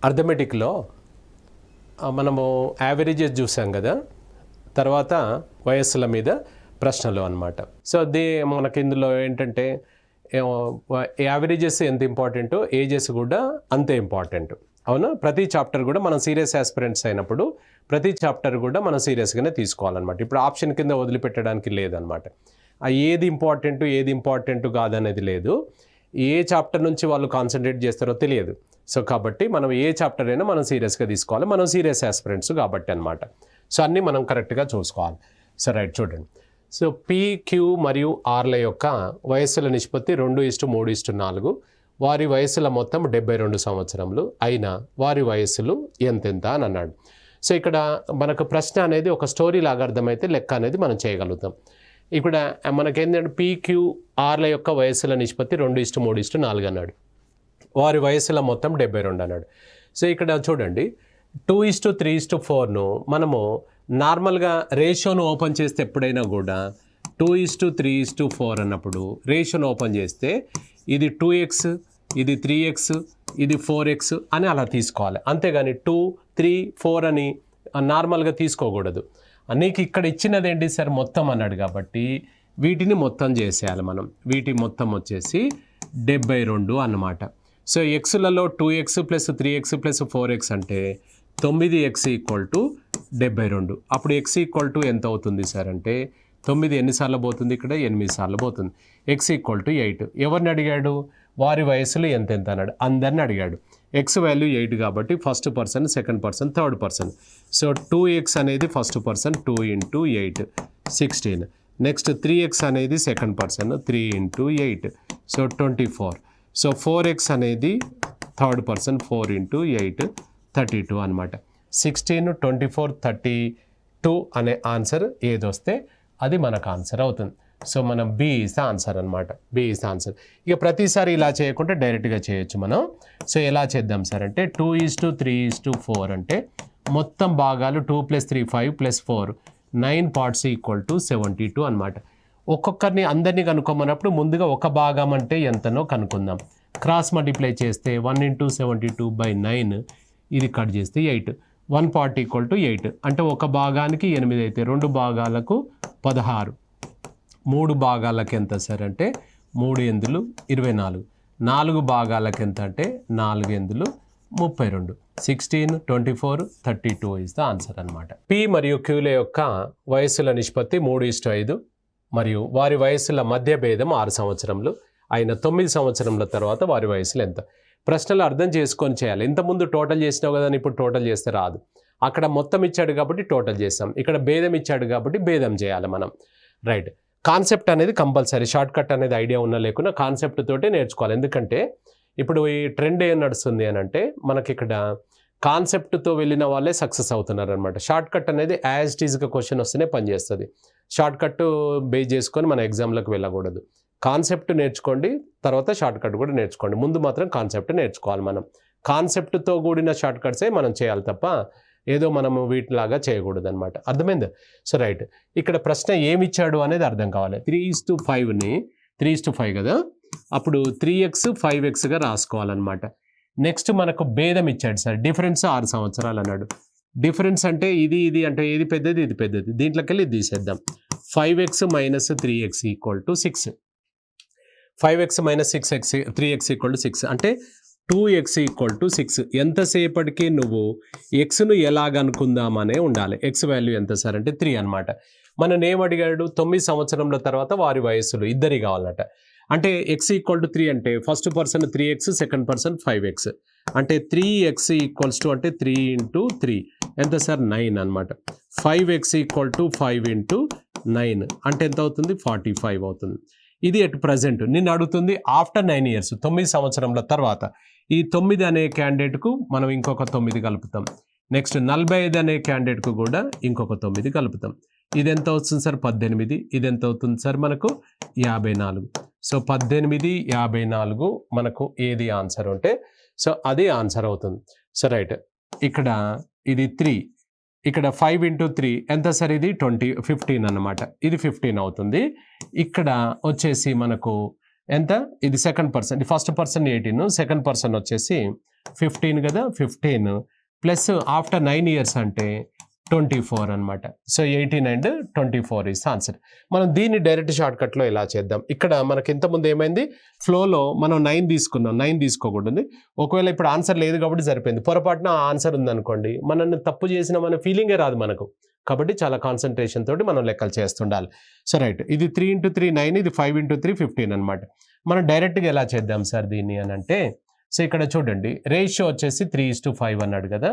అర్థమెటిక్లో మనము యావరేజెస్ చూసాం కదా, తర్వాత వయస్సుల మీద ప్రశ్నలు అన్నమాట. సో మనకి ఇందులో ఏంటంటే యావరేజెస్ ఎంత ఇంపార్టెంటో ఏజెస్ కూడా అంతే ఇంపార్టెంట్. అవునా? ప్రతి చాప్టర్ కూడా మనం సీరియస్ ఆస్పిరెంట్స్ అయినప్పుడు ప్రతి చాప్టర్ కూడా మనం సీరియస్గానే తీసుకోవాలన్నమాట. ఇప్పుడు ఆప్షన్ కింద వదిలిపెట్టడానికి లేదనమాట. ఏది ఇంపార్టెంట్ కాదనేది లేదు. ఏ చాప్టర్ నుంచి వాళ్ళు కాన్సన్ట్రేట్ చేస్తారో తెలియదు. సో కాబట్టి మనం ఏ చాప్టర్ అయినా మనం సీరియస్గా తీసుకోవాలి. మనం సీరియస్ ఆస్పిరెంట్స్ కాబట్టి అనమాట. సో అన్నీ మనం కరెక్ట్గా చూసుకోవాలి. సో రైట్, చూడండి. సో పి, క్యూ మరియు ఆర్ల యొక్క వయస్సుల నిష్పత్తి 2:3:4. వారి వయస్సుల మొత్తం 72 సంవత్సరములు అయినా వారి వయస్సులు ఎంతెంత అని అన్నాడు. సో ఇక్కడ మనకు ప్రశ్న అనేది ఒక స్టోరీ లాగా అర్థమైతే లెక్క అనేది మనం చేయగలుగుతాం. ఇక్కడ మనకేంటంటే PQRల యొక్క వయస్సుల నిష్పత్తి 2:3:4 అన్నాడు. వారి వయస్సుల మొత్తం 72 అన్నాడు. సో ఇక్కడ చూడండి, 2:3:4ను మనము నార్మల్గా రేషియోను ఓపెన్ చేస్తే ఎప్పుడైనా కూడా 2:3:4 అన్నప్పుడు రేషియోను ఓపెన్ చేస్తే ఇది 2x, ఇది 3x, ఇది 4x అని అలా తీసుకోవాలి. అంతేగాని 2, 3, 4 అని నార్మల్గా తీసుకోకూడదు. నీకు ఇక్కడ ఇచ్చినది ఏంటి సార్ మొత్తం అన్నాడు కాబట్టి వీటిని మొత్తం చేసేయాలి మనం. వీటి మొత్తం వచ్చేసి 72 అన్నమాట. సో ఎక్స్లలో 2x + 3x + 4x అంటే 9x = 72. అప్పుడు x = ఎంత అవుతుంది సార్ అంటే 9 ఎన్నిసార్లు పోతుంది? ఇక్కడ 8 సార్లు పోతుంది. x = 8. ఎవరిని అడిగాడు? వారి వయసులు ఎంతెంత అన్నాడు. అందరిని అడిగాడు. x వాల్యూ 8 కాబట్టి first person, second person, third person. So 2x అనేది ఫస్ట్ పర్సన్, 2 × 8 16. నెక్స్ట్ 3x అనేది second person, 3 × 8 so 24. So 4x అనేది థర్డ్ పర్సన్, 4 × 8 32 అనమాట. 16, 24, 32 అనే ఆన్సర్ ఏదొస్తే అది మనకు ఆన్సర్ అవుతుంది. సో మనం B ఈజ్ ద ఆన్సర్ అనమాట. B is the answer. ఇక ప్రతిసారి ఇలా చేయకుండా డైరెక్ట్గా చేయొచ్చు మనం. సో ఎలా చేద్దాం సార్ అంటే 2:3:4 అంటే మొత్తం భాగాలు 2 + 3 5 + 4 9 పార్ట్స్ = 72 అనమాట. ఒక్కొక్కరిని అందరినీ కనుక్కోమన్నప్పుడు ముందుగా ఒక భాగం అంటే ఎంతనో కనుక్కుందాం. క్రాస్ మల్టిప్లై చేస్తే 1 × 72/9 ఇది కట్ చేస్తే 8. 1 part = 8 అంటే ఒక భాగానికి 8 అయితే 2 భాగాలకు 16. 3 భాగాలకు ఎంత సార్ అంటే 3 × 24. 4 భాగాలకు ఎంత అంటే 4 × 32. 16, 24, 32 ఈజ్ ద ఆన్సర్ అనమాట. P మరియు Qల యొక్క వయస్సుల నిష్పత్తి 3:5 మరియు వారి వయస్సుల మధ్య భేదం 6 సంవత్సరములు అయిన 9 సంవత్సరముల తర్వాత వారి వయసులు ఎంత? ప్రశ్నలు అర్థం చేసుకొని చేయాలి. ఇంతకుముందు టోటల్ చేసినావు కదా, ఇప్పుడు టోటల్ చేస్తే రాదు. అక్కడ మొత్తం ఇచ్చాడు కాబట్టి టోటల్ చేస్తాం, ఇక్కడ భేదం ఇచ్చాడు కాబట్టి భేదం చేయాలి మనం. రైట్. కాన్సెప్ట్ అనేది కంపల్సరీ. షార్ట్ కట్ అనేది ఐడియా ఉన్నా లేకున్నా కాన్సెప్ట్ తోటే నేర్చుకోవాలి. ఎందుకంటే ఇప్పుడు ఈ ట్రెండ్ ఏం నడుస్తుంది అని అంటే మనకి ఇక్కడ కాన్సెప్ట్తో వెళ్ళిన వాళ్ళే సక్సెస్ అవుతున్నారు అనమాట. షార్ట్ కట్ అనేది యాజ్ ఇట్ ఈజ్గా క్వశ్చన్ వస్తేనే పనిచేస్తుంది. షార్ట్ కట్ బేస్ చేసుకొని మన ఎగ్జామ్లకు వెళ్ళకూడదు. కాన్సెప్ట్ నేర్చుకోండి, తర్వాత షార్ట్ కట్ కూడా నేర్చుకోండి. ముందు మాత్రం కాన్సెప్ట్ నేర్చుకోవాలి మనం. కాన్సెప్ట్తో కూడిన షార్ట్ కట్సే మనం చేయాలి తప్ప ఏదో మనము వీటిలాగా చేయకూడదు అనమాట. అర్థమైంది? So right. ఇక్కడ ప్రశ్న ఏమి ఇచ్చాడు అనేది అర్థం కావాలి. 3:5ని 3:5 కదా, అప్పుడు 3x 5xగా రాసుకోవాలన్నమాట. నెక్స్ట్ మనకు భేదం ఇచ్చాడు సార్. డిఫరెన్స్ 6 సంవత్సరాలు అన్నాడు. డిఫరెన్స్ అంటే ఇది అంటే ఏది పెద్దది, ఇది పెద్దది. దీంట్లోకి వెళ్ళి తీసేద్దాం. 5x - 3x = 6. 5x - 6x 3x = 6 అంటే 2x = 6. ఎంతసేపటికి నువ్వు ఎక్స్ను ఎలాగనుకుందామనే ఉండాలి. ఎక్స్ వాల్యూ ఎంత సార్ అంటే 3 అనమాట. మనం ఏం అడిగాడు? 9 సంవత్సరముల తర్వాత వారి వయస్సులు ఇద్దరి కావాలట. అంటే x = 3 అంటే first person 3x, second person 5x అంటే 3x = అంటే 3 × 3 ఎంత సార్ 9 అనమాట. 5x = 5 × 9 అంటే ఎంత అవుతుంది? 45 అవుతుంది. ఇది ఎట్ ప్రజెంట్. నిన్ను అడుగుతుంది ఆఫ్టర్ 9 years 9 సంవత్సరముల తర్వాత. ఈ 9 అనే క్యాండిడేట్కు మనం ఇంకొక 9 కలుపుతాం. నెక్స్ట్ 45 అనే క్యాండిడేట్కు కూడా ఇంకొక 9 కలుపుతాం. ఇది ఎంత అవుతుంది సార్? 18. ఇది ఎంత అవుతుంది సార్? మనకు 54. సో 18, 54 మనకు ఏది ఆన్సర్ ఉంటే సో అది ఆన్సర్ అవుతుంది. So right. ఇక్కడ ఇది 3, ఇక్కడ 5 × 3 ఎంత సార్? ఇది 15 అన్నమాట. ఇది 15 అవుతుంది. ఇక్కడ వచ్చేసి మనకు ఎంత? ఇది second person. First person 18, second person వచ్చేసి 15 కదా, 15 ప్లస్ ఆఫ్టర్ 9 years అంటే 24 అనమాట. So 18 and 24 is answer. మనం దీన్ని డైరెక్ట్ షార్ట్కట్లో ఇలా చేద్దాం. ఇక్కడ మనకి ఇంతకుముందు ఏమైంది, ఫ్లోలో మనం 9 తీసుకున్నాం, 9 తీసుకోకూడదు. ఒకవేళ ఇప్పుడు ఆన్సర్ లేదు కాబట్టి సరిపోయింది. పొరపాటున ఆన్సర్ ఉందనుకోండి, మనల్ని తప్పు చేసిన మన ఫీలింగే రాదు మనకు. కాబట్టి చాలా కాన్సన్ట్రేషన్ తోటి మనం లెక్కలు చేస్తుండాలి. సో రైట్, ఇది 3 into 3 9, ఇది 5 into 3 15 అనమాట. మనం డైరెక్ట్గా ఎలా చేద్దాం సార్ దీన్ని అని అంటే, సో ఇక్కడ చూడండి రేషియో వచ్చేసి 3:5 అన్నాడు కదా,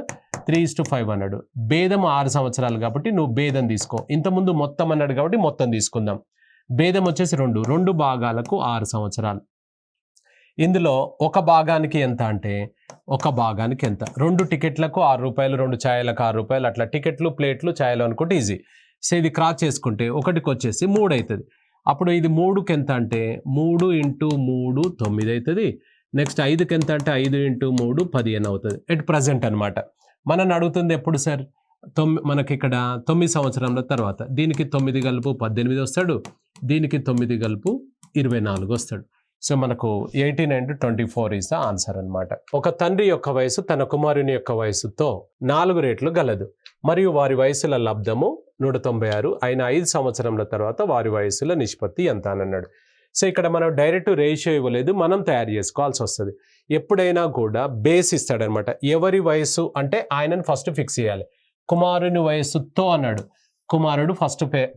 3:5 అన్నాడు. భేదం 6 సంవత్సరాలు కాబట్టి నువ్వు భేదం తీసుకో. ఇంతకుముందు మొత్తం అన్నాడు కాబట్టి మొత్తం తీసుకుందాం. భేదం వచ్చేసి 2 భాగాలకు 6 సంవత్సరాలు. ఇందులో ఒక భాగానికి ఎంత అంటే, ఒక భాగానికి ఎంత, 2 టికెట్లకు 6 రూపాయలు, 2 ఛాయలకు 6 రూపాయలు, అట్లా టికెట్లు ప్లేట్లు ఛాయలు అనుకుంటే ఈజీ. సో ఇది క్రాస్ చేసుకుంటే ఒకటికి వచ్చేసి 3 అవుతుంది. అప్పుడు ఇది 3కి ఎంత అంటే 3 into 3 9 అవుతుంది. నెక్స్ట్ 5కి ఎంత అంటే 5 into 3 15 అవుతుంది. ఎట్ ప్రజెంట్ అనమాట. మనం అడుగుతుంది ఎప్పుడు సార్, మనకి ఇక్కడ 9 సంవత్సరాల తర్వాత. దీనికి 9 కలుపు 18 వస్తాడు, దీనికి 9 కలుపు 24 వస్తాడు. సో మనకు 18 and 24 ఈస్ ద ఆన్సర్ అనమాట. ఒక తండ్రి యొక్క వయసు తన కుమారుని యొక్క వయసుతో 4 రెట్లు గలదు మరియు వారి వయసుల లబ్ధము 196 అయిన 5 సంవత్సరముల తర్వాత వారి వయసుల నిష్పత్తి ఎంత అని అన్నాడు. సో ఇక్కడ మనం డైరెక్ట్ రేషియో ఇవ్వలేదు, మనం తయారు చేసుకోవాల్సి వస్తుంది. ఎప్పుడైనా కూడా బేస్ ఇస్తాడనమాట. ఎవరి వయసు అంటే ఆయనను ఫస్ట్ ఫిక్స్ చేయాలి. కుమారుని వయసుతో అన్నాడు, కుమారుడు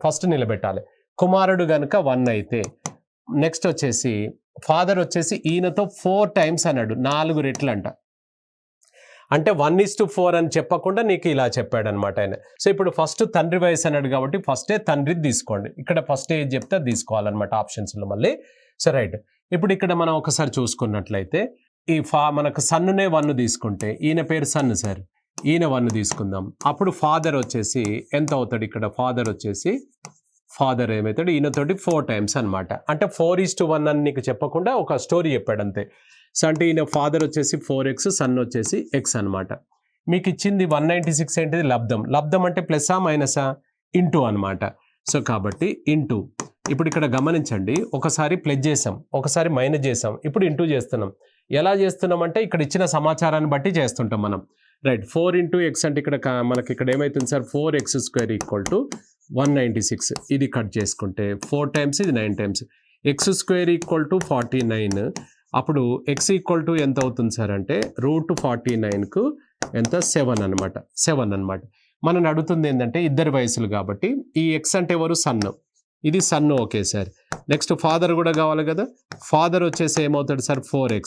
ఫస్ట్ నిలబెట్టాలి. కుమారుడు కనుక 1 అయితే, నెక్స్ట్ వచ్చేసి ఫాదర్ వచ్చేసి ఈయనతో 4 times అన్నాడు, 4 రెట్లు అంట. అంటే 1:4 అని చెప్పకుండా నీకు ఇలా చెప్పాడనమాట ఆయన. సో ఇప్పుడు ఫస్ట్ తండ్రి వయసు అన్నాడు కాబట్టి ఫస్టే తండ్రిది తీసుకోండి. ఇక్కడ ఫస్ట్ ఏది చెప్తే అది తీసుకోవాలన్నమాట ఆప్షన్స్లో మళ్ళీ. సో రైట్, ఇప్పుడు ఇక్కడ మనం ఒకసారి చూసుకున్నట్లయితే ఈ మనకు సన్నునే 1 తీసుకుంటే, ఈయన పేరు సన్ను సార్, ఈయన 1 తీసుకుందాం. అప్పుడు ఫాదర్ వచ్చేసి ఎంత అవుతాడు, ఇక్కడ ఫాదర్ వచ్చేసి ఫాదర్ ఏమవుతాడు ఈయనతోటి 4 times అనమాట. అంటే 4:1 అని నీకు చెప్పకుండా ఒక స్టోరీ చెప్పాడు అంతే. సో అంటే ఈయన ఫాదర్ వచ్చేసి 4x, సన్ వచ్చేసి x అనమాట. మీకు ఇచ్చింది 196 ఏంటిది, లబ్ధం. లబ్ధం అంటే ప్లస్సా మైనసా, ఇంటూ అనమాట. సో కాబట్టి ఇంటూ. ఇప్పుడు ఇక్కడ గమనించండి, ఒకసారి ప్లస్ చేసాం, ఒకసారి మైనస్ చేసాం, ఇప్పుడు ఇంటూ చేస్తున్నాం. ఎలా చేస్తున్నాం అంటే ఇక్కడ ఇచ్చిన సమాచారాన్ని బట్టి చేస్తుంటాం మనం. రైట్, 4 into x అంటే ఇక్కడ మనకి ఇక్కడ ఏమవుతుంది సార్, 4x² = 196. ఇది కట్ చేసుకుంటే 4 times, ఇది 9 times. x² = 49. అప్పుడు x = ఎంత అవుతుంది సార్ అంటే √49కు ఎంత, 7 అనమాట. 7 అనమాట. మనం అడుగుతుంది ఏంటంటే ఇద్దరు వయసులు కాబట్టి ఈ x అంటే ఎవరు, సన్ను, ఇది son. Okay sir. Next father కూడా కావాలి కదా, ఫాదర్ వచ్చేసి ఏమవుతాడు సార్ 4x.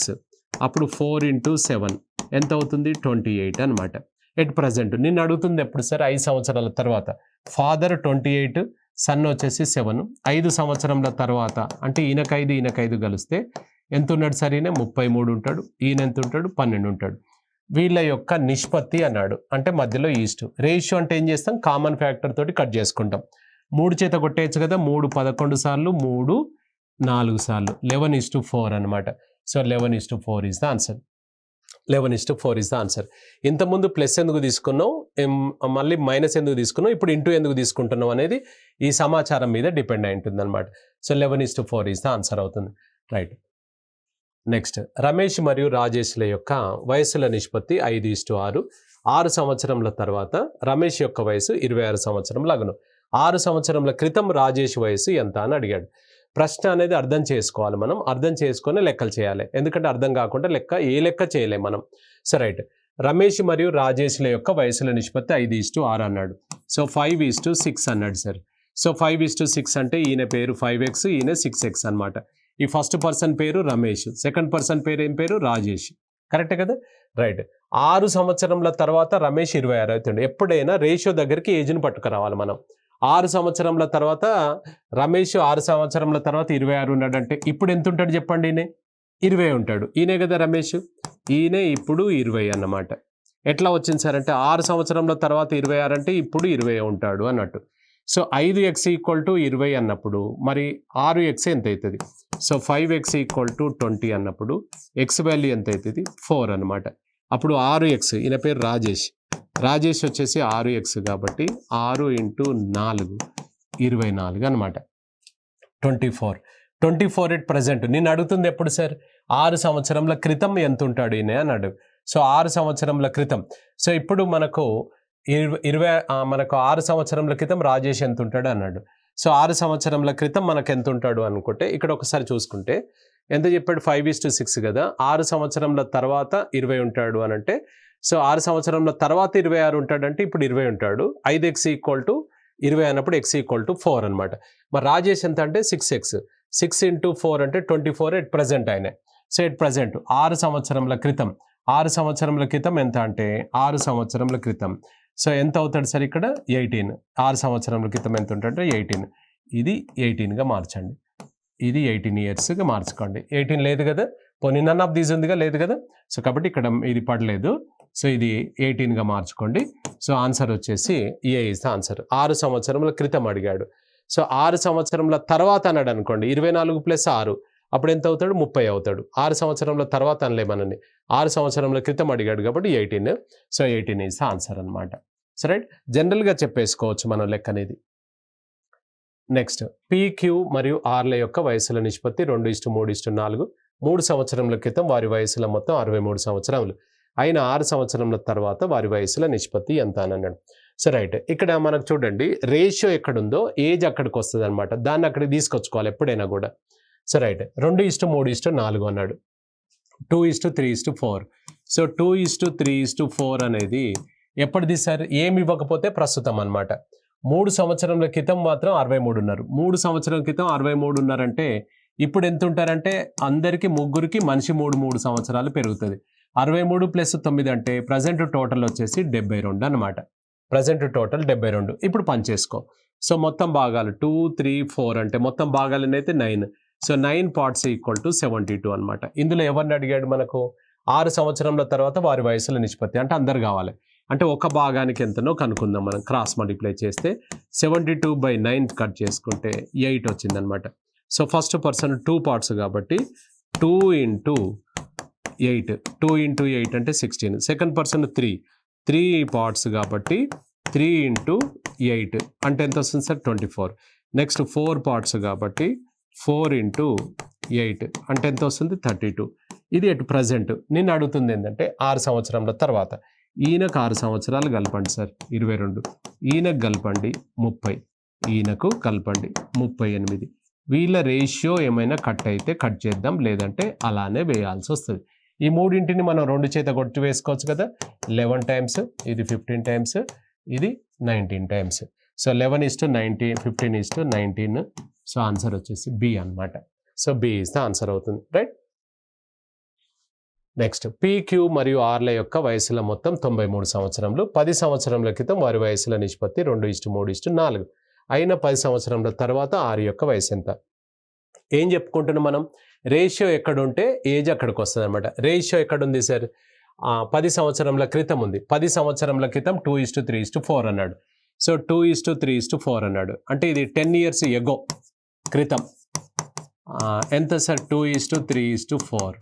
అప్పుడు 4 into 7 ఎంత అవుతుంది, 28 అనమాట. ఎట్ ప్రజెంట్ నిన్ను అడుగుతుంది ఎప్పుడు సార్, 5 సంవత్సరాల తర్వాత. ఫాదర్ 28, సన్ వచ్చేసి 7. 5 సంవత్సరాల తర్వాత అంటే ఈయనకు 5 కలిస్తే ఎంత ఉన్నాడు సార్, ఈయన 33 ఉంటాడు, ఈయన ఎంత ఉంటాడు, 12 ఉంటాడు. వీళ్ళ యొక్క నిష్పత్తి అన్నాడు, అంటే మధ్యలో ఈస్ట్. రేషియో అంటే ఏం చేస్తాం, కామన్ ఫ్యాక్టర్ తోటి కట్ చేసుకుంటాం. 3 చేత కొట్టేయచ్చు కదా, 3 11 సార్లు, 3 4 సార్లు, 11:4 అనమాట. So 11:4 is the answer. 11:4 is the answer. ఇంతకుముందు ప్లస్ ఎందుకు తీసుకున్నావు, మళ్ళీ మైనస్ ఎందుకు తీసుకున్నావు, ఇప్పుడు ఇంటూ ఎందుకు తీసుకుంటున్నావు అనేది ఈ సమాచారం మీద డిపెండ్ అయి ఉంటుంది అనమాట. సో 11:4 ఈస్ ద ఆన్సర్ అవుతుంది. రైట్. నెక్స్ట్, రమేష్ మరియు రాజేష్ల యొక్క వయసుల నిష్పత్తి 5:6. 6 సంవత్సరముల తర్వాత రమేష్ యొక్క వయసు 26 సంవత్సరములు అగును. 6 సంవత్సరముల క్రితం రాజేష్ వయసు ఎంత అని అడిగాడు. ప్రశ్న అనేది అర్థం చేసుకోవాలి, మనం అర్థం చేసుకొని లెక్కలు చేయాలి. ఎందుకంటే అర్థం కాకుండా ఏ లెక్క చేయలేం మనం. సో రైట్, రమేష్ మరియు రాజేష్ల యొక్క వయసుల నిష్పత్తి 5:6 అన్నాడు. సో 5:6 అన్నాడు సార్. సో 5:6 అంటే ఈయన పేరు 5x, ఈయన 6x అనమాట. ఈ ఫస్ట్ పర్సన్ పేరు రమేష్, సెకండ్ పర్సన్ పేరు ఏం పేరు, రాజేష్. కరెక్టే కదా. రైట్. 6 సంవత్సరముల తర్వాత రమేష్ 26 అవుతాడు. ఎప్పుడైనా రేషియో దగ్గరికి ఏజ్ని పట్టుకురావాలి మనం. 6 సంవత్సరముల తర్వాత రమేష్ 6 సంవత్సరముల తర్వాత 26 ఉన్నాడంటే ఇప్పుడు ఎంత ఉంటాడు చెప్పండి, ఈయన 20 ఉంటాడు. ఈయనే కదా రమేష్, ఈయనే ఇప్పుడు 20 అన్నమాట. ఎట్లా వచ్చింది సార్ అంటే 6 సంవత్సరముల తర్వాత 26 అంటే ఇప్పుడు 20 ఉంటాడు అన్నట్టు. సో 5x = 20 అన్నప్పుడు మరి 6x ఎంత అవుతుంది. సో 5x = 20 అన్నప్పుడు x వాల్యూ ఎంత అవుతుంది, 4 అనమాట. అప్పుడు 6x, ఈయన పేరు రాజేష్, రాజేష్ వచ్చేసి 6x కాబట్టి 6 × 4 24 అనమాట. 24 ఎట్ ప్రజెంట్. నేను అడుగుతుంది ఎప్పుడు సార్, 6 సంవత్సరంల క్రితం ఎంత ఉంటాడు ఈయన అన్నాడు. సో 6 సంవత్సరముల క్రితం. సో ఇప్పుడు మనకు 6 సంవత్సరముల క్రితం రాజేష్ ఎంత ఉంటాడు అన్నాడు. సో 6 సంవత్సరముల క్రితం మనకు ఎంత ఉంటాడు అనుకుంటే ఇక్కడ ఒకసారి చూసుకుంటే ఎంత చెప్పాడు, 5:6 కదా. 6 సంవత్సరముల తర్వాత 20 ఉంటాడు అని అంటే, సో 6 సంవత్సరముల తర్వాత 26 ఉంటాడంటే ఇప్పుడు 20 ఉంటాడు. 5x = 20 అన్నప్పుడు x = 4 అనమాట. మరి రాజేష్ ఎంత అంటే 6x, 6 × 4 అంటే 24 ఎట్ ప్రజెంట్ ఆయన. సో ఎట్ ప్రజెంట్ 6 సంవత్సరముల క్రితం, 6 సంవత్సరముల క్రితం ఎంత అంటే 6 సంవత్సరముల క్రితం. సో ఎంత అవుతాడు సార్ ఇక్కడ 18. 6 సంవత్సరముల క్రితం ఎంత ఉంటాడంటే 18. ఇది 18గా మార్చండి, ఇది 18 ఇయర్స్గా మార్చుకోండి. 18 లేదు కదా, పోనీ నన్ ఆఫ్ దీస్ ఉందిగా, లేదు కదా. సో కాబట్టి ఇక్కడ ఇది పడలేదు. సో ఇది 18గా మార్చుకోండి. సో ఆన్సర్ వచ్చేసి ఏ ఇస్ ద ఆన్సర్. 6 సంవత్సరముల క్రితం అడిగాడు. సో 6 సంవత్సరముల తర్వాత అన్నాడు అనుకోండి, 24 + 6 అప్పుడు ఎంత అవుతాడు, 30 అవుతాడు. 6 సంవత్సరముల తర్వాత అనలేమనని, 6 సంవత్సరముల క్రితం అడిగాడు కాబట్టి 18. సో 18 ఇస్ ద ఆన్సర్ అనమాట. సో రైట్, జనరల్గా చెప్పేసుకోవచ్చు మనం లెక్క అనేది. నెక్స్ట్, PQ మరియు Rల యొక్క వయసుల నిష్పత్తి 2:3:4. 3 సంవత్సరముల క్రితం వారి వయసుల మొత్తం 63 సంవత్సరములు. అయిన 6 సంవత్సరముల తర్వాత వారి వయసుల నిష్పత్తి ఎంత అని అన్నాడు. సో రైట్, ఇక్కడ మనకు చూడండి రేషియో ఎక్కడుందో ఏజ్ అక్కడికి వస్తుంది అనమాట. దాన్ని అక్కడికి తీసుకొచ్చుకోవాలి ఎప్పుడైనా కూడా. సో రైట్, 2:3:4 అన్నాడు, 2:3:4. సో 2:3:4 అనేది ఎప్పుడు తీశారు, ఏమి ఇవ్వకపోతే ప్రస్తుతం అనమాట. 3 సంవత్సరముల క్రితం మాత్రం 63 ఉన్నారు. 3 సంవత్సరాల క్రితం 63 ఉన్నారంటే ఇప్పుడు ఎంత ఉంటారంటే అందరికీ ముగ్గురికి మనిషి 3 సంవత్సరాలు పెరుగుతుంది. 63 + 9 అంటే ప్రజెంట్ టోటల్ వచ్చేసి 72 అనమాట. Present total 72. ఇప్పుడు పని చేసుకో. సో మొత్తం భాగాలు 2, 3, 4 అంటే మొత్తం భాగాలు అయితే 9. సో 9 parts = 72 అనమాట. ఇందులో ఎవరిని అడిగాడు మనకు, 6 సంవత్సరంల తర్వాత వారి వయసుల నిష్పత్తి అంటే అందరు కావాలి. అంటే ఒక భాగానికి ఎంతనో కనుక్కుందాం మనం. క్రాస్ మల్టిప్లై చేస్తే 72/9 కట్ చేసుకుంటే 8 వచ్చిందనమాట. సో ఫస్ట్ పర్సన్ 2 parts కాబట్టి 2 × 8, 2 × 8 అంటే 16. సెకండ్ పర్సన్ 3 parts కాబట్టి 3 × 8 అంటే ఎంత వస్తుంది సార్, 24. నెక్స్ట్ 4 parts కాబట్టి 4 × 8 అంటే ఎంత వస్తుంది, 32. ఇది ఎటు ప్రజెంట్. నేను అడుగుతుంది ఏంటంటే 6 సంవత్సరాల తర్వాత. ఈయనకు 6 సంవత్సరాలు కలపండి సార్, 22. ఈయనకు కలపండి 30. ఈయనకు కలపండి 38. వీళ్ళ రేషియో ఏమైనా కట్ అయితే కట్ చేద్దాం, లేదంటే అలానే వేయాల్సి వస్తుంది. ఈ మూడింటిని మనం 2 చేత కొట్టి వేసుకోవచ్చు కదా. 11 times, ఇది 15 times, ఇది 19 times. సో 11:19, 15:19. సో ఆన్సర్ వచ్చేసి బి అనమాట. So B is the answer అవుతుంది. రైట్. నెక్స్ట్, PQ మరియు Rల యొక్క వయసుల మొత్తం 93 సంవత్సరములు. 10 సంవత్సరముల క్రితం వారి వయసుల నిష్పత్తి 2:3:4. అయిన 10 సంవత్సరముల తర్వాత R యొక్క వయసు ఎంత. ఏం చెప్పుకుంటున్నాం మనం, రేషియో ఎక్కడుంటే ఏజ్ అక్కడికి వస్తుంది అనమాట. రేషియో ఎక్కడుంది సార్, 10 సంవత్సరముల క్రితం ఉంది. 10 సంవత్సరముల క్రితం 2:3:4 అన్నాడు. సో 2:3:4 అన్నాడు అంటే ఇది 10 years ఎగో క్రితం. ఎంత సార్, 2:3:4.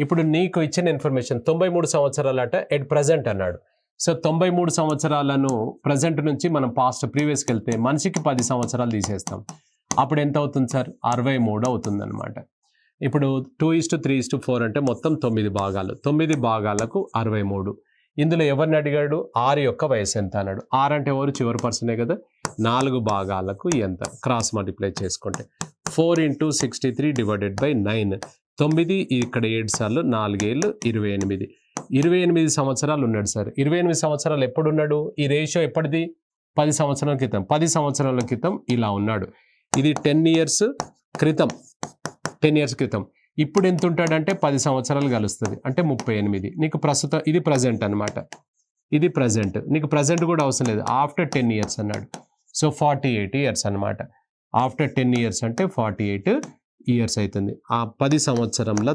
ఇప్పుడు నీకు ఇచ్చిన ఇన్ఫర్మేషన్ 93 సంవత్సరాలట ఎట్ ప్రజెంట్ అన్నాడు. సో 93 సంవత్సరాలను ప్రజెంట్ నుంచి మనం పాస్ట్ ప్రీవియస్కి వెళ్తే మనిషికి 10 సంవత్సరాలు తీసేస్తాం. అప్పుడు ఎంత అవుతుంది సార్, 63 అవుతుంది అనమాట. ఇప్పుడు 2:3:4 అంటే మొత్తం 9 భాగాలు. 9 భాగాలకు 63. ఇందులో ఎవరిని అడిగాడు, ఆర్ యొక్క వయసు ఎంత అన్నాడు. ఆర్ అంటే ఎవరు, చివరి పర్సనే కదా. 4 భాగాలకు ఎంత, క్రాస్ మల్టిప్లై చేసుకుంటే 4 × 63/9. 9 ఇక్కడ 7 సార్లు, 4 ఏళ్ళు 28. 28 సంవత్సరాలు ఉన్నాడు సార్. 28 సంవత్సరాలు ఎప్పుడు ఉన్నాడు, ఈ రేషియో ఎప్పటిది, 10 సంవత్సరాల క్రితం. 10 సంవత్సరాల క్రితం ఇలా ఉన్నాడు. ఇది 10 years క్రితం. 10 years క్రితం. ఇప్పుడు ఎంత ఉంటాడంటే 10 సంవత్సరాలు కలుస్తుంది అంటే 38. నీకు ప్రస్తుతం ఇది ప్రజెంట్ అనమాట. ఇది ప్రజెంట్. నీకు ప్రజెంట్ కూడా అవసరం లేదు. ఆఫ్టర్ 10 years అన్నాడు. సో 48 years అనమాట. ఆఫ్టర్ 10 years అంటే 48 years అవుతుంది. ఆ 10 సంవత్సరంల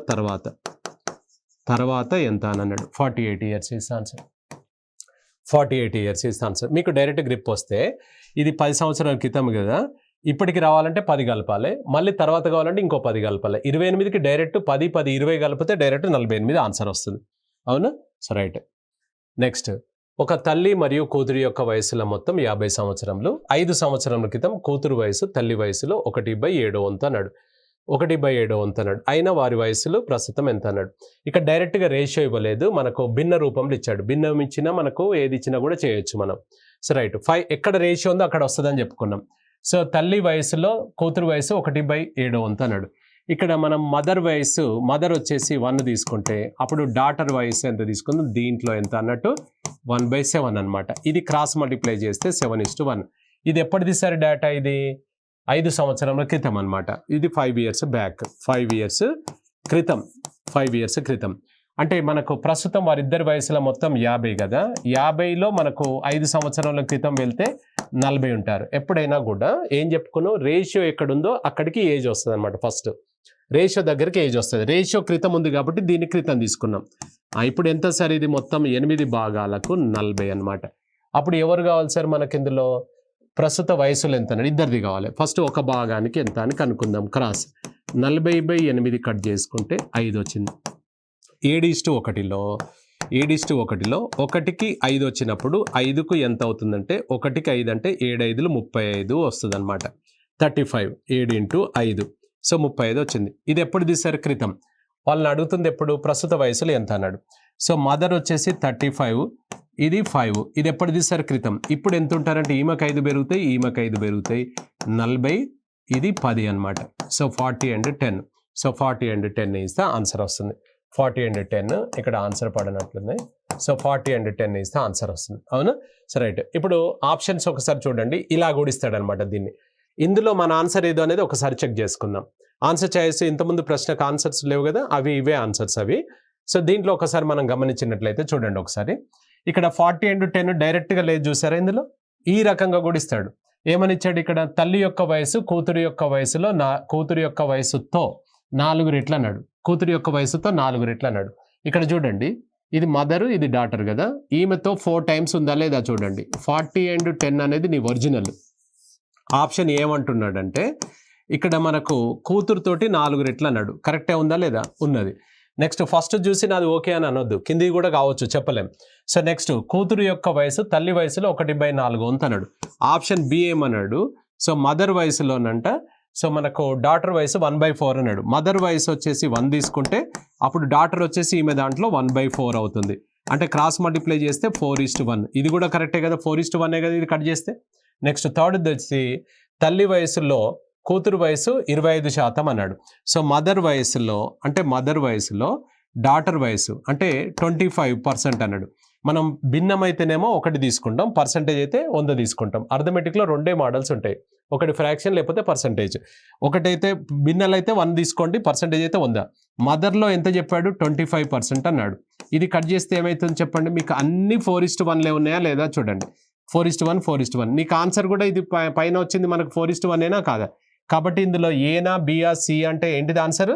తర్వాత ఎంత అని అన్నాడు. 48 years is answer. 48 years is answer. మీకు డైరెక్ట్ గ్రిప్ వస్తే ఇది 10 సంవత్సరాల క్రితం కదా, ఇప్పటికి రావాలంటే 10 కలపాలి, మళ్ళీ తర్వాత కావాలంటే ఇంకో 10 కలపాలి. 28కి డైరెక్ట్ 10, 10, 20 కలిపితే డైరెక్ట్ 48 ఆన్సర్ వస్తుంది. అవునా. So right. నెక్స్ట్, ఒక తల్లి మరియు కూతురి యొక్క వయసుల మొత్తం 50 సంవత్సరములు. 5 సంవత్సరముల క్రితం కూతురు వయసు తల్లి వయసులో 1/7 వంతు అన్నాడు. 1/7 వంతు అన్నాడు. అయినా వారి వయసులు ప్రస్తుతం ఎంత అన్నాడు. ఇక్కడ డైరెక్ట్గా రేషియో ఇవ్వలేదు, మనకు భిన్న రూపంలో ఇచ్చాడు. భిన్నం ఇచ్చినా మనకు ఏది ఇచ్చినా కూడా చేయొచ్చు మనం. సో రైట్, 5 ఎక్కడ రేషియో ఉందో అక్కడ వస్తుందని చెప్పుకున్నాం. సో తల్లి వయసులో కూతురు వయసు 1/7 వంతు అన్నాడు. ఇక్కడ మనం మదర్ వచ్చేసి 1 తీసుకుంటే అప్పుడు డాటర్ వయసు ఎంత తీసుకుందాం, దీంట్లో ఎంత అన్నట్టు 1/7 అనమాట. ఇది క్రాస్ మల్టిప్లై చేస్తే 7:1. ఇది ఎప్పుడు తీసారు డేటా, ఇది 5 సంవత్సరాల క్రితం అనమాట. ఇది 5 ఇయర్స్ బ్యాక్, 5 ఇయర్స్ క్రితం, 5 ఇయర్స్ క్రితం. అంటే మనకు ప్రస్తుతం వారిద్దరి వయసులో మొత్తం 50 కదా, 50లో మనకు 5 సంవత్సరాల క్రితం వెళ్తే 40 ఉంటారు. ఎప్పుడైనా కూడా ఏం చెప్పుకున్నాం, రేషియో ఎక్కడుందో అక్కడికి ఏజ్ వస్తుంది అనమాట. ఫస్ట్ రేషియో దగ్గరికి ఏజ్ వస్తుంది. రేషియో క్రితం ఉంది కాబట్టి దీన్ని క్రితం తీసుకున్నాం. ఇప్పుడు ఎంత సార్, ఇది మొత్తం 8 భాగాలకు 40 అనమాట. అప్పుడు ఎవరు కావాలి సార్ మనకి ఇందులో, ప్రస్తుత వయసులు ఎంత అనేది ఇద్దరిది కావాలి. ఫస్ట్ ఒక భాగానికి ఎంత అని కనుక్కుందాం. క్రాస్ 40/8 కట్ చేసుకుంటే 5 వచ్చింది. 7:1లో 1కి 5 వచ్చినప్పుడు 5కు ఎంత అవుతుందంటే, 1కి 5 అంటే 7×5 35 వస్తుంది అనమాట. 35, 7 × 5, సో 35 వచ్చింది. ఇది ఎప్పుడు తీసారు, క్రితం. వాళ్ళని అడుగుతుంది ఎప్పుడు, ప్రస్తుత వయసులు ఎంత అన్నాడు. సో మదర్ వచ్చేసి 35, ఇది 5, ఇది ఎప్పుడు తీసారు, క్రితం. ఇప్పుడు ఎంత ఉంటారంటే ఈమెకు 5 పెరుగుతాయి, ఈమెకు 5 పెరుగుతాయి, 40, ఇది 10 అనమాట. సో 40 and 10, సో 40 and 10 ఇస్తే ఆన్సర్ వస్తుంది. 40 and 10 ఇక్కడ ఆన్సర్ పడినట్లుంది. సో 40 and 10 ఇస్తే ఆన్సర్ వస్తుంది. అవునా, సో రైట్. ఇప్పుడు ఆప్షన్స్ ఒకసారి చూడండి, ఇలా కూడా ఇస్తాడనమాట దీన్ని. ఇందులో మన ఆన్సర్ ఏదో అనేది ఒకసారి చెక్ చేసుకుందాం. ఆన్సర్ చేసి ఇంతకుముందు ప్రశ్నకు ఆన్సర్స్ లేవు కదా, ఇవే ఆన్సర్స్ అవి. సో దీంట్లో ఒకసారి మనం గమనించినట్లయితే చూడండి ఒకసారి, ఇక్కడ 40 and 10 డైరెక్ట్గా లేదు చూసారా, ఇందులో ఈ రకంగా కూడా ఇస్తాడు. ఏమని ఇచ్చాడు ఇక్కడ, తల్లి యొక్క వయసు కూతురు యొక్క వయసులో కూతురు యొక్క వయసుతో 4 రెట్లు అన్నాడు. కూతురు యొక్క వయసుతో 4 రెట్లు అన్నాడు. ఇక్కడ చూడండి, ఇది మదరు, ఇది డాటర్ కదా, ఈమెతో 4 టైమ్స్ ఉందా లేదా చూడండి. 40 and 10 అనేది నీ ఒరిజినల్. ఆప్షన్ ఏమంటున్నాడంటే ఇక్కడ మనకు కూతురుతోటి 4 రెట్లు అన్నాడు. కరెక్టే ఉందా లేదా, ఉన్నది. నెక్స్ట్ ఫస్ట్ చూసి నాది ఓకే అని అనొద్దు, కింది కూడా కావచ్చు, చెప్పలేం. సో నెక్స్ట్ కూతురు యొక్క వయసు తల్లి వయసులో 1/4 వంతు అన్నాడు. ఆప్షన్ బి ఏమన్నాడు, సో మదర్ వయసులోనంట, సో మనకు డాటర్ వయసు 1/4 అన్నాడు. మదర్ వయసు వచ్చేసి 1 తీసుకుంటే అప్పుడు డాటర్ వచ్చేసి ఈమె దాంట్లో 1/4 అవుతుంది. అంటే క్రాస్ మల్టిప్లై చేస్తే 4:1. ఇది కూడా కరెక్టే కదా, 4:1 కదా ఇది కట్ చేస్తే. నెక్స్ట్ థర్డ్ వచ్చి తల్లి వయసులో కూతురు వయసు 25% అన్నాడు. సో మదర్ వయసులో డాటర్ వయసు అంటే 25% అన్నాడు. మనం భిన్నమైతేనేమో 1 తీసుకుంటాం, పర్సంటేజ్ అయితే 100 తీసుకుంటాం. అర్థమెటిక్లో 2 మోడల్స్ ఉంటాయి, ఒకటి ఫ్రాక్షన్ లేకపోతే పర్సంటేజ్. ఒకటైతే భిన్నలు అయితే 1 తీసుకోండి, పర్సంటేజ్ అయితే 100. మదర్లో ఎంత చెప్పాడు, 25% అన్నాడు. ఇది కట్ చేస్తే ఏమవుతుంది చెప్పండి, మీకు అన్ని 4:1 ఉన్నాయా లేదా చూడండి. 4:1, 4:1. నీకు ఆన్సర్ కూడా ఇది పైన వచ్చింది మనకు 4:1 కాదా. కాబట్టి ఇందులో ఏనా బియా సి అంటే ఏంటిది answer,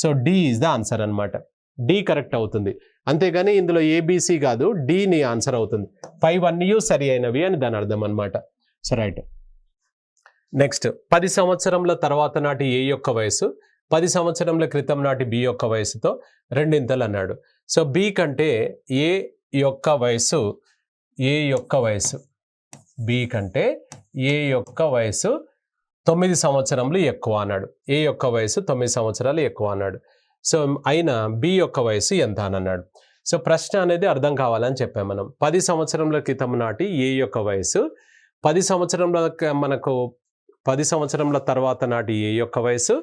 so D is the answer అనమాట. డి కరెక్ట్ అవుతుంది, అంతేగాని ఇందులో ఏబిసి కాదు, డి నీ ఆన్సర్ అవుతుంది. 5 అన్నీ సరి అయినవి అని దాని అర్థం అనమాట. So right. నెక్స్ట్ 10 సంవత్సరంల తర్వాత నాటి ఏ యొక్క వయసు 10 సంవత్సరంల క్రితం నాటి బి యొక్క వయసుతో 2 అన్నాడు. సో బి కంటే ఏ యొక్క వయసు బి కంటే ఏ యొక్క వయసు 9 సంవత్సరములు ఎక్కువ అన్నాడు. ఏ యొక్క వయసు 9 సంవత్సరాలు ఎక్కువ అన్నాడు. సో అయినా బి యొక్క వయసు ఎంత అని అన్నాడు. సో ప్రశ్న అనేది అర్థం కావాలని చెప్పాం మనం. 10 సంవత్సరముల క్రితం నాటి ఏ యొక్క వయసు 10 సంవత్సరముల తర్వాత నాటి ఏ యొక్క వయసు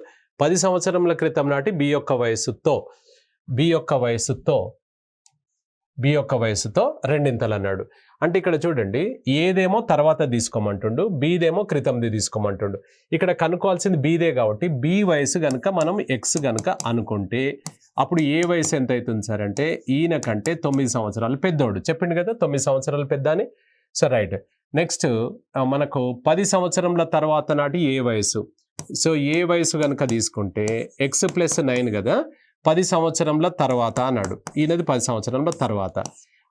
10 సంవత్సరముల క్రితం నాటి బి యొక్క వయసుతో 2 అన్నాడు. అంటే ఇక్కడ చూడండి, ఏదేమో తర్వాత తీసుకోమంటుండు, బీదేమో క్రితంది తీసుకోమంటుండు. ఇక్కడ కనుక్కోవాల్సింది బీదే కాబట్టి బి వయసు కనుక మనం ఎక్స్ కనుక అనుకుంటే అప్పుడు ఏ వయసు ఎంత అవుతుంది సార్ అంటే ఈయన కంటే 9 సంవత్సరాలు పెద్దోడు. చెప్పిండు కదా 9 సంవత్సరాలు పెద్ద అని. So right. నెక్స్ట్ మనకు 10 సంవత్సరంల తర్వాత నాటి ఏ వయసు. సో ఏ వయసు కనుక తీసుకుంటే ఎక్స్ ప్లస్ 9 కదా, 10 సంవత్సరంల తర్వాత అన్నాడు. ఈయనది 10 సంవత్సరంల తర్వాత.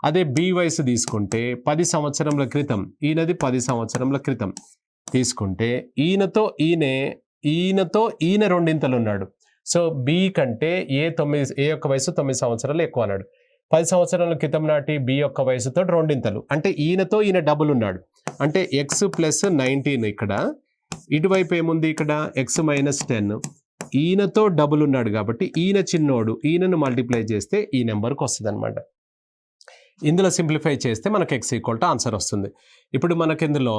అదే బి వయసు తీసుకుంటే 10 సంవత్సరంల క్రితం, ఈయనది 10 సంవత్సరంల క్రితం తీసుకుంటే ఈయనతో ఈయన 2 ఉన్నాడు. సో బి కంటే ఏ యొక్క వయసు 9 సంవత్సరాలు ఎక్కువ అన్నాడు. 10 సంవత్సరాల క్రితం నాటి బి యొక్క వయసుతో 2 అంటే ఈయనతో ఈయన డబుల్ ఉన్నాడు. అంటే ఎక్స్ ప్లస్ 19 ఇక్కడ, ఇటువైపు ఏముంది ఇక్కడ ఎక్స్ మైనస్ 10 ఈయనతో డబుల్ ఉన్నాడు కాబట్టి ఈయన చిన్నోడు, ఈయనను మల్టిప్లై చేస్తే ఈ నెంబర్కి వస్తుంది అనమాట. ఇందులో సింప్లిఫై చేస్తే మనకు x ఈక్వల్ టు ఆన్సర్ వస్తుంది. ఇప్పుడు మనకి ఇందులో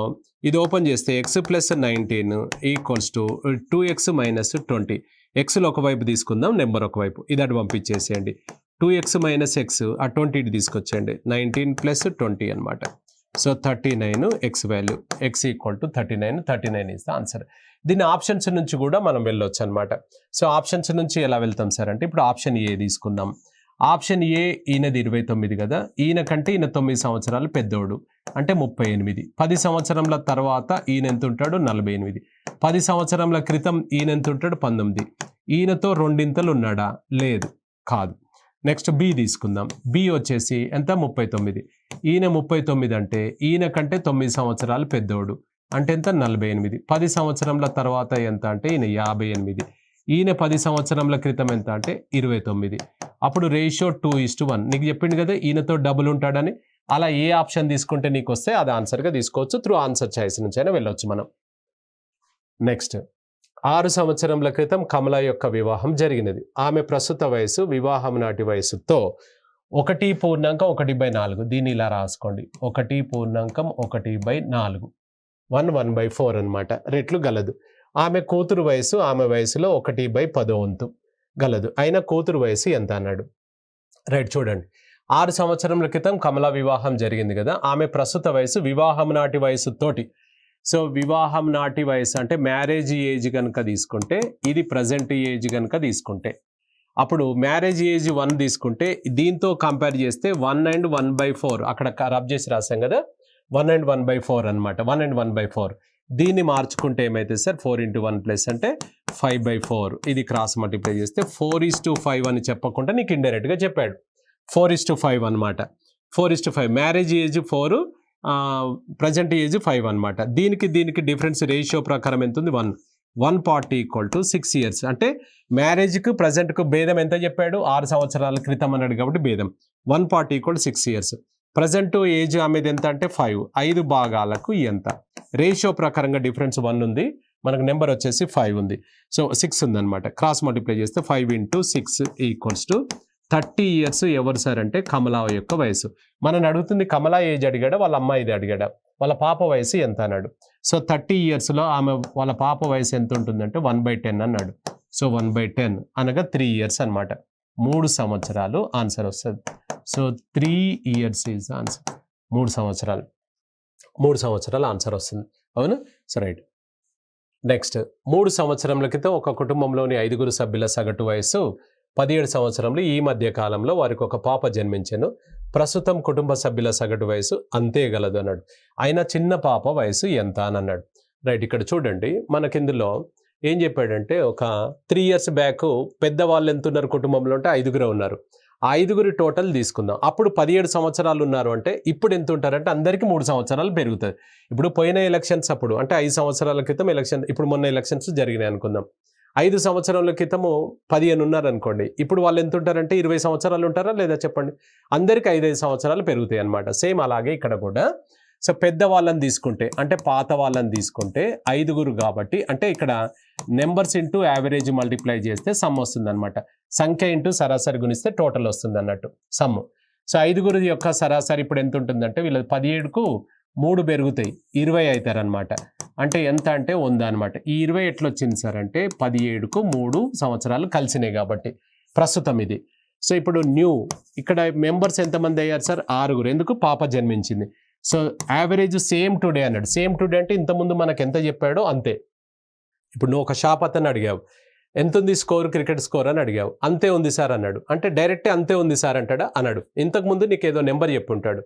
ఇది ఓపెన్ చేస్తే x plus 19 equals to 2x minus 20. ఎక్స్లో ఒకవైపు తీసుకుందాం, నెంబర్ ఒకవైపు, ఇది అటు పంపించేసేయండి. 2x మైనస్ ఎక్స్ ఆ 20 తీసుకొచ్చేయండి, 19 ప్లస్ 20 అనమాట. So 39 x value, x equal to 39 is the answer. దీని ఆప్షన్స్ నుంచి కూడా మనం వెళ్ళొచ్చు అనమాట. సో ఆప్షన్స్ నుంచి ఎలా వెళ్తాం సార్ అంటే ఇప్పుడు ఆప్షన్ ఏ తీసుకుందాం. ఆప్షన్ ఏ ఈయనది 29 కదా, ఈయన కంటే ఈయన 9 సంవత్సరాలు పెద్దోడు అంటే 38. 10 సంవత్సరంల తర్వాత ఈయన ఎంత ఉంటాడు 48. 10 సంవత్సరంల క్రితం ఈయన ఎంత ఉంటాడు 19. ఈయనతో రెండింతలు ఉన్నాడా, లేదు, కాదు. నెక్స్ట్ బి తీసుకుందాం. బి వచ్చేసి ఎంత 39. ఈయన 39 అంటే ఈయన కంటే 9 సంవత్సరాలు పెద్దోడు అంటే ఎంత 48. 10 సంవత్సరంల తర్వాత ఎంత అంటే ఈయన 58. ఈయన 10 సంవత్సరంల క్రితం ఎంత అంటే 29. అప్పుడు రేషియో 2:1. నీకు చెప్పింది కదా ఈయనతో డబుల్ ఉంటాడని. అలా ఏ ఆప్షన్ తీసుకుంటే నీకు వస్తే అది ఆన్సర్గా తీసుకోవచ్చు. త్రూ ఆన్సర్ చాయిస్ నుంచి అయినా వెళ్ళొచ్చు మనం. నెక్స్ట్ 6 సంవత్సరంల క్రితం కమల యొక్క వివాహం జరిగినది. ఆమె ప్రస్తుత వయసు వివాహం నాటి వయసుతో 1.1/4. దీన్ని ఇలా రాసుకోండి, 1.1/4. 1/4 అనమాట, రెట్లు గలదు. ఆమె కూతురు వయసు ఆమె వయసులో 1/10 గలదు. అయినా కూతురు వయసు ఎంత అన్నాడు. రైట్, చూడండి. 6 సంవత్సరముల క్రితం కమల వివాహం జరిగింది కదా, ఆమె ప్రస్తుత వయసు వివాహం నాటి వయసు తోటి. సో వివాహం నాటి వయసు అంటే మ్యారేజ్ ఏజ్ కనుక తీసుకుంటే, ఇది ప్రజెంట్ ఏజ్ కనుక తీసుకుంటే, అప్పుడు మ్యారేజ్ ఏజ్ 1 తీసుకుంటే దీంతో కంపేర్ చేస్తే 1 and 1/4 అక్కడ రబ్ చేసి రాసాం కదా, 1 and 1/4 అనమాట. 1 and 1/4 దీన్ని మార్చుకుంటే ఏమైతే సార్ 4 into 1 ప్లస్ అంటే 5/4. ఇది క్రాస్ మల్టిప్లై చేస్తే 4:5 అని చెప్పకుండా నీకు ఇండైరెక్ట్గా చెప్పాడు. 4:5 అనమాట. 4:5 మ్యారేజ్ ఏజ్ 4, ప్రజెంట్ ఏజ్ 5 అనమాట. దీనికి డిఫరెన్స్ రేషియో ప్రకారం ఎంత ఉంది 1. 140 = 6 years. అంటే మ్యారేజ్కు ప్రజెంట్కు భేదం ఎంత చెప్పాడు, 6 సంవత్సరాల క్రితం అన్నాడు కాబట్టి భేదం 140 = 6 years. ప్రజెంట్ ఏజ్ ఆమెది ఎంత అంటే 5. 5 భాగాలకు ఎంత, రేషియో ప్రకారంగా డిఫరెన్స్ 1 ఉంది, మనకు నెంబర్ వచ్చేసి 5 ఉంది. సో 6 ఉందన్నమాట. క్రాస్ మల్టిప్లై చేస్తే 5 into 6 = 30 years. ఎవరు సార్ అంటే కమలా యొక్క వయసు. మనం అడుగుతుంది కమలా ఏజ్ అడిగాడా, వాళ్ళ అమ్మాయిది అడిగాడా, వాళ్ళ పాప వయసు ఎంత అన్నాడు. సో 30 yearsలో ఆమె వాళ్ళ పాప వయసు ఎంత ఉంటుందంటే 1/10 అన్నాడు. సో 1/10 అనగా 3 years అనమాట. 3 సంవత్సరాలు ఆన్సర్ వస్తుంది. So 3 years is answer. 3 సంవత్సరాలు ఆన్సర్ వస్తుంది. అవును, సో రైట్. నెక్స్ట్ 3 సంవత్సరముల క్రితం ఒక కుటుంబంలోని 5 సభ్యుల సగటు వయసు 17 సంవత్సరంలో. ఈ మధ్య కాలంలో వారికి ఒక పాప జన్మించాను. ప్రస్తుతం కుటుంబ సభ్యుల సగటు వయసు అంతే గలదు అన్నాడు. అయినా చిన్న పాప వయసు ఎంత అని అన్నాడు. రైట్, ఇక్కడ చూడండి మనకి ఇందులో ఏం చెప్పాడంటే ఒక 3 years బ్యాక్ పెద్దవాళ్ళు ఎంత ఉన్నారు కుటుంబంలో అంటే 5 ఉన్నారు. ఆ 5 టోటల్ తీసుకుందాం. అప్పుడు 17 సంవత్సరాలు ఉన్నారు అంటే ఇప్పుడు ఎంత ఉంటారంటే అందరికీ 3 సంవత్సరాలు పెరుగుతుంది. ఇప్పుడు పోయిన ఎలక్షన్స్ అప్పుడు అంటే 5 సంవత్సరాల క్రితం ఎలక్షన్, ఇప్పుడు మొన్న ఎలక్షన్స్ జరిగినాయి అనుకుందాం. 5 సంవత్సరాల క్రితము 15 ఉన్నారు అనుకోండి, ఇప్పుడు వాళ్ళు ఎంత ఉంటారంటే 20 సంవత్సరాలు ఉంటారా లేదా చెప్పండి. అందరికీ 5 సంవత్సరాలు పెరుగుతాయి అనమాట. సేమ్ అలాగే ఇక్కడ కూడా. సో పెద్ద వాళ్ళని తీసుకుంటే అంటే పాత వాళ్ళని తీసుకుంటే 5 కాబట్టి అంటే ఇక్కడ నెంబర్స్ ఇంటూ యావరేజ్ మల్టిప్లై చేస్తే సమ్ వస్తుంది అనమాట. సంఖ్య ఇంటూ సరాసరి గుణిస్తే టోటల్ వస్తుంది అన్నట్టు సమ్. సో 5 యొక్క సరాసరి ఇప్పుడు ఎంత ఉంటుందంటే వీళ్ళ 17కు 3 పెరుగుతాయి 20 అవుతారనమాట. అంటే ఎంత అంటే 100 అనమాట. ఈ 20 ఎట్లా వచ్చింది సార్ అంటే 17కు 3 సంవత్సరాలు కలిసినాయి కాబట్టి ప్రస్తుతం ఇది. సో ఇప్పుడు న్యూ ఇక్కడ మెంబర్స్ ఎంతమంది అయ్యారు సార్ 6. ఎందుకు, పాప జన్మించింది. సో యావరేజ్ సేమ్ టుడే అన్నాడు. సేమ్ టుడే అంటే ఇంతకుముందు మనకు ఎంత చెప్పాడో అంతే. ఇప్పుడు నువ్వు ఒక షాప్ అతను అడిగావు, ఎంత ఉంది స్కోర్, క్రికెట్ స్కోర్ అని అడిగావు, అంతే ఉంది సార్ అన్నాడు. అంటే డైరెక్ట్ అంతే ఉంది సార్ అంటాడా అన్నాడు. ఇంతకుముందు నీకు ఏదో నెంబర్ చెప్పుంటాడు,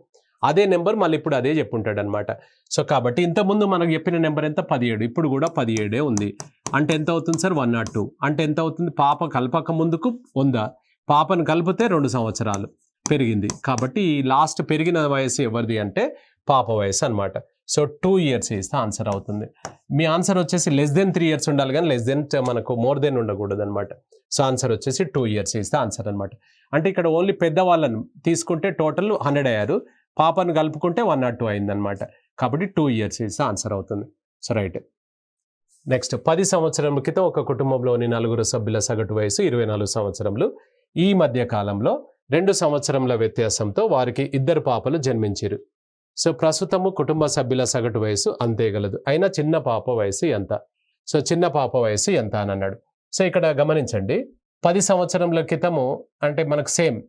అదే నెంబర్ మళ్ళీ ఇప్పుడు అదే చెప్పుంటాడు అనమాట. సో కాబట్టి ఇంతకుముందు మనకు చెప్పిన నెంబర్ ఎంత 17, ఇప్పుడు కూడా 17 ఉంది. అంటే ఎంత అవుతుంది సార్ 102. అంటే ఎంత అవుతుంది, పాప కలపక ముందుకు 100, పాపను కలిపితే 2 సంవత్సరాలు పెరిగింది. కాబట్టి ఈ లాస్ట్ పెరిగిన వయసు ఎవరిది అంటే పాప వయసు అనమాట. So 2 years is the answer అవుతుంది. మీ ఆన్సర్ వచ్చేసి <3 years ఉండాలి కానీ మనకు మోర్ దెన్ ఉండకూడదు అనమాట. సో ఆన్సర్ వచ్చేసి 2 years ఈజ్ ద ఆన్సర్ అనమాట. అంటే ఇక్కడ ఓన్లీ పెద్దవాళ్ళను తీసుకుంటే టోటల్ 100 అయ్యారు, పాపను కలుపుకుంటే 102 అయిందనమాట. కాబట్టి 2 years ఈజ్ ద ఆన్సర్ అవుతుంది. So right. నెక్స్ట్ 10 సంవత్సరాల క్రితం ఒక కుటుంబంలోని నలుగురు సభ్యుల సగటు వయసు 24 సంవత్సరములు. ఈ మధ్య కాలంలో 2 సంవత్సరముల వ్యత్యాసంతో వారికి 2 పాపలు జన్మించిరు. సో ప్రస్తుతము కుటుంబ సభ్యుల సగటు వయసు అంతే గలదు, అయినా చిన్న పాప వయసు ఎంత? సో చిన్న పాప వయసు ఎంత అని అన్నాడు. సో ఇక్కడ గమనించండి, 10 సంవత్సరముల క్రితము అంటే మనకు సేమ్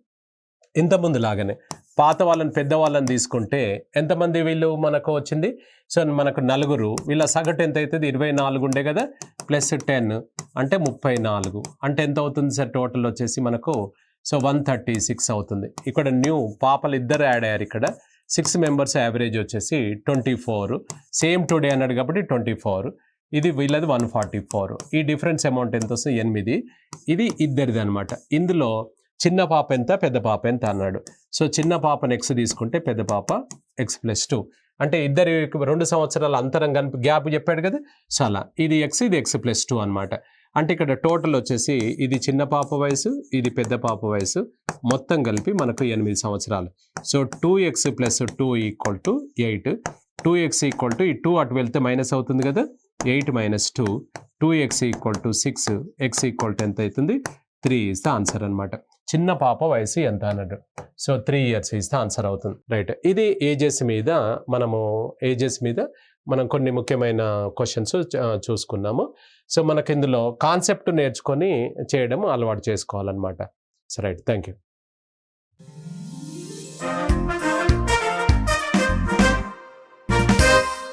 ఇంతకుముందు లాగానే పాత వాళ్ళని పెద్దవాళ్ళని తీసుకుంటే ఎంతమంది వీళ్ళు మనకు వచ్చింది? సో మనకు నలుగురు, వీళ్ళ సగటు ఎంత అవుతుంది? 24 ఉండే కదా, ప్లస్ 10 అంటే 34. అంటే ఎంత అవుతుంది సార్ టోటల్ వచ్చేసి మనకు? సో 136 అవుతుంది. ఇక్కడ న్యూ పాపలు ఇద్దరు యాడ్ అయ్యారు. ఇక్కడ 6 మెంబర్స్ యావరేజ్ వచ్చేసి 24. సేమ్ టుడే అన్నాడు కాబట్టి 24. ఇది వీళ్ళది 144. ఈ డిఫరెన్స్ అమౌంట్ ఎంత వస్తుంది? 8. ఇది ఇద్దరిది అనమాట. ఇందులో చిన్న పాప ఎంత, పెద్ద పాప ఎంత అన్నాడు. సో చిన్న పాపను ఎక్స్ తీసుకుంటే పెద్ద పాప x+2. అంటే ఇద్దరి 2 సంవత్సరాల అంతరం కనిపి గ్యాప్ చెప్పాడు కదా. సో అలా ఇది ఎక్స్, ఇది x+2 అనమాట. అంటే ఇక్కడ టోటల్ వచ్చేసి ఇది చిన్న పాప వయసు, ఇది పెద్ద పాప వయసు, మొత్తం కలిపి మనకు 8 సంవత్సరాలు. So 2x + 2 = 8. 2x ఈ 2 అటు వెళ్తే మైనస్ అవుతుంది కదా, 8 - 2. 2x = 6, x ఎంత అవుతుంది? 3 ఈజ్ ద ఆన్సర్ అనమాట. చిన్న పాప వయసు ఎంత అన్నాడు. So 3 years is the answer అవుతుంది. రైట్, ఇది ఏజెస్ మీద మనం కొన్ని ముఖ్యమైన క్వశ్చన్స్ చూసుకున్నాము. సో మనకి ఇందులో కాన్సెప్ట్ నేర్చుకొని చేయడం అలవాటు చేసుకోవాలన్నమాట. So right, thank you.